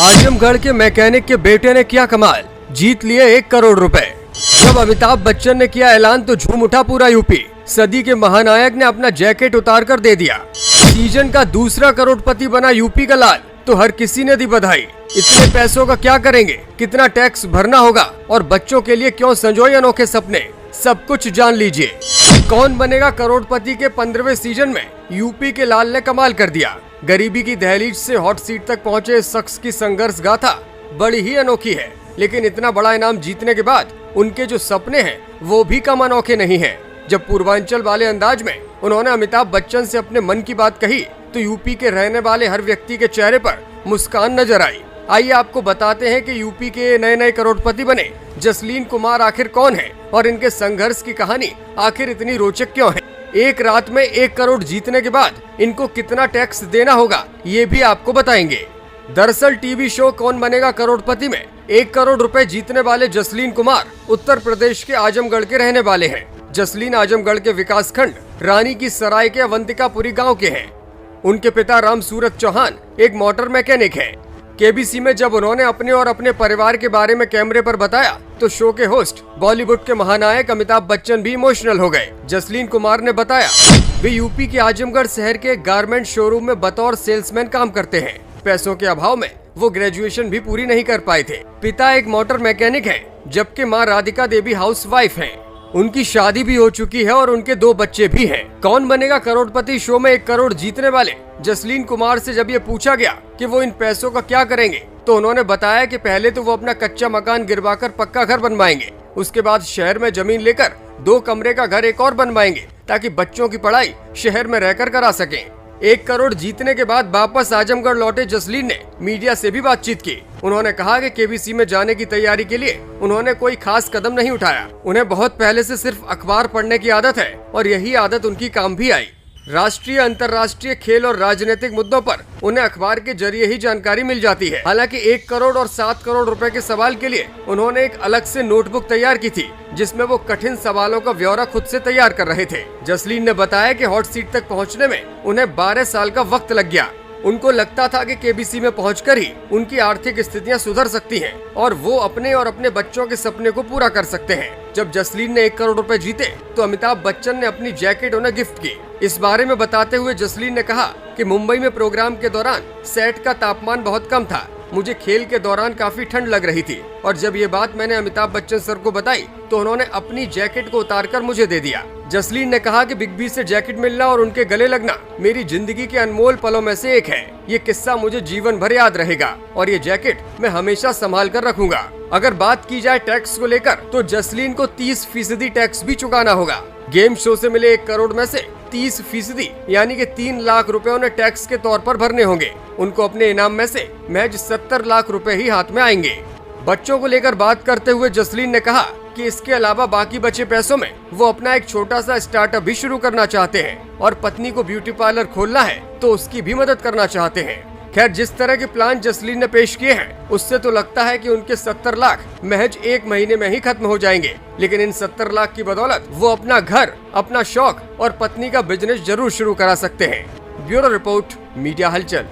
आजमगढ़ के मैकेनिक के बेटे ने किया कमाल, जीत लिए 1 करोड़ रुपए। जब अमिताभ बच्चन ने किया ऐलान तो झूम उठा पूरा यूपी। सदी के महानायक ने अपना जैकेट उतार कर दे दिया। सीजन का दूसरा करोड़पति बना यूपी का लाल, तो हर किसी ने दी बधाई। इतने पैसों का क्या करेंगे, कितना टैक्स भरना होगा और बच्चों के लिए क्यों संजोए अनोखे सपने, सब कुछ जान लीजिए। कौन बनेगा करोड़पति के 15वें सीजन में यूपी के लाल ने कमाल कर दिया। गरीबी की दहलीज से हॉट सीट तक पहुंचे इस शख्स की संघर्ष गाथा बड़ी ही अनोखी है, लेकिन इतना बड़ा इनाम जीतने के बाद उनके जो सपने हैं वो भी कम अनोखे नहीं हैं। जब पूर्वांचल वाले अंदाज में उन्होंने अमिताभ बच्चन से अपने मन की बात कही तो यूपी के रहने वाले हर व्यक्ति के चेहरे पर मुस्कान नजर आई। आइए आपको बताते हैं कि यूपी के नए नए करोड़पति बने जसलीन कुमार आखिर कौन है और इनके संघर्ष की कहानी आखिर इतनी रोचक क्यों है। एक रात में 1 करोड़ जीतने के बाद इनको कितना टैक्स देना होगा ये भी आपको बताएंगे। दरअसल टीवी शो कौन बनेगा करोड़पति में 1 करोड़ रुपए जीतने वाले जसलीन कुमार उत्तर प्रदेश के आजमगढ़ के रहने वाले हैं। जसलीन आजमगढ़ के विकासखंड रानी की सराय के अवंतिकापुरी गांव के हैं। उनके पिता राम सूरत चौहान एक मोटर मैकेनिक है। केबीसी में जब उन्होंने अपने और अपने परिवार के बारे में कैमरे पर बताया तो शो के होस्ट बॉलीवुड के महानायक अमिताभ बच्चन भी इमोशनल हो गए। जसलीन कुमार ने बताया वे यूपी के आजमगढ़ शहर के गारमेंट शोरूम में बतौर सेल्समैन काम करते हैं। पैसों के अभाव में वो ग्रेजुएशन भी पूरी नहीं कर पाए थे। पिता एक मोटर मैकेनिक है जबकि माँ राधिका देवी हाउसवाइफ हैं। उनकी शादी भी हो चुकी है और उनके 2 बच्चे भी हैं। कौन बनेगा करोड़पति शो में 1 करोड़ जीतने वाले जसलीन कुमार से जब ये पूछा गया कि वो इन पैसों का क्या करेंगे तो उन्होंने बताया कि पहले तो वो अपना कच्चा मकान गिरवाकर पक्का घर बनवाएंगे। उसके बाद शहर में जमीन लेकर 2 कमरे का घर एक और बनवाएंगे ताकि बच्चों की पढ़ाई शहर में रहकर करा सकें। 1 करोड़ जीतने के बाद वापस आजमगढ़ लौटे जसलीन ने मीडिया से भी बातचीत की। उन्होंने कहा कि केबीसी में जाने की तैयारी के लिए उन्होंने कोई खास कदम नहीं उठाया। उन्हें बहुत पहले से सिर्फ अखबार पढ़ने की आदत है और यही आदत उनकी काम भी आई। राष्ट्रीय अंतर्राष्ट्रीय खेल और राजनीतिक मुद्दों पर उन्हें अखबार के जरिए ही जानकारी मिल जाती है। हालांकि 1 करोड़ और 7 करोड़ रुपए के सवाल के लिए उन्होंने एक अलग से नोटबुक तैयार की थी जिसमें वो कठिन सवालों का ब्यौरा खुद से तैयार कर रहे थे। जसलीन ने बताया कि हॉट सीट तक पहुंचने में उन्हें 12 साल का वक्त लग गया। उनको लगता था कि केबीसी में पहुंचकर ही उनकी आर्थिक स्थितियां सुधर सकती हैं और वो अपने और अपने बच्चों के सपने को पूरा कर सकते हैं। जब जसलीन ने 1 करोड़ रुपए जीते तो अमिताभ बच्चन ने अपनी जैकेट उन्हें गिफ्ट की। इस बारे में बताते हुए जसलीन ने कहा कि मुंबई में प्रोग्राम के दौरान सेट का तापमान बहुत कम था। मुझे खेल के दौरान काफी ठंड लग रही थी और जब ये बात मैंने अमिताभ बच्चन सर को बताई तो उन्होंने अपनी जैकेट को उतारकर मुझे दे दिया। जसलीन ने कहा कि बिग बी से जैकेट मिलना और उनके गले लगना मेरी जिंदगी के अनमोल पलों में से एक है। ये किस्सा मुझे जीवन भर याद रहेगा और ये जैकेट मैं हमेशा संभाल कर रखूंगा। अगर बात की जाए टैक्स को लेकर तो जसलीन को 30% टैक्स भी चुकाना होगा। गेम शो से मिले 1 करोड़ में से 30% यानी कि 3 लाख रुपए उन्हें टैक्स के तौर पर भरने होंगे। उनको अपने इनाम में से महज 70 लाख रुपए ही हाथ में आएंगे। बच्चों को लेकर बात करते हुए जसलीन ने कहा कि इसके अलावा बाकी बचे पैसों में वो अपना एक छोटा सा स्टार्टअप भी शुरू करना चाहते हैं और पत्नी को ब्यूटी पार्लर खोलना है तो उसकी भी मदद करना चाहते हैं। खैर, जिस तरह के प्लान जसलीन ने पेश किए हैं उससे तो लगता है कि उनके 70 लाख महज 1 महीने में ही खत्म हो जाएंगे, लेकिन इन 70 लाख की बदौलत वो अपना घर, अपना शौक और पत्नी का बिजनेस जरूर शुरू करा सकते हैं। ब्यूरो रिपोर्ट, मीडिया हलचल।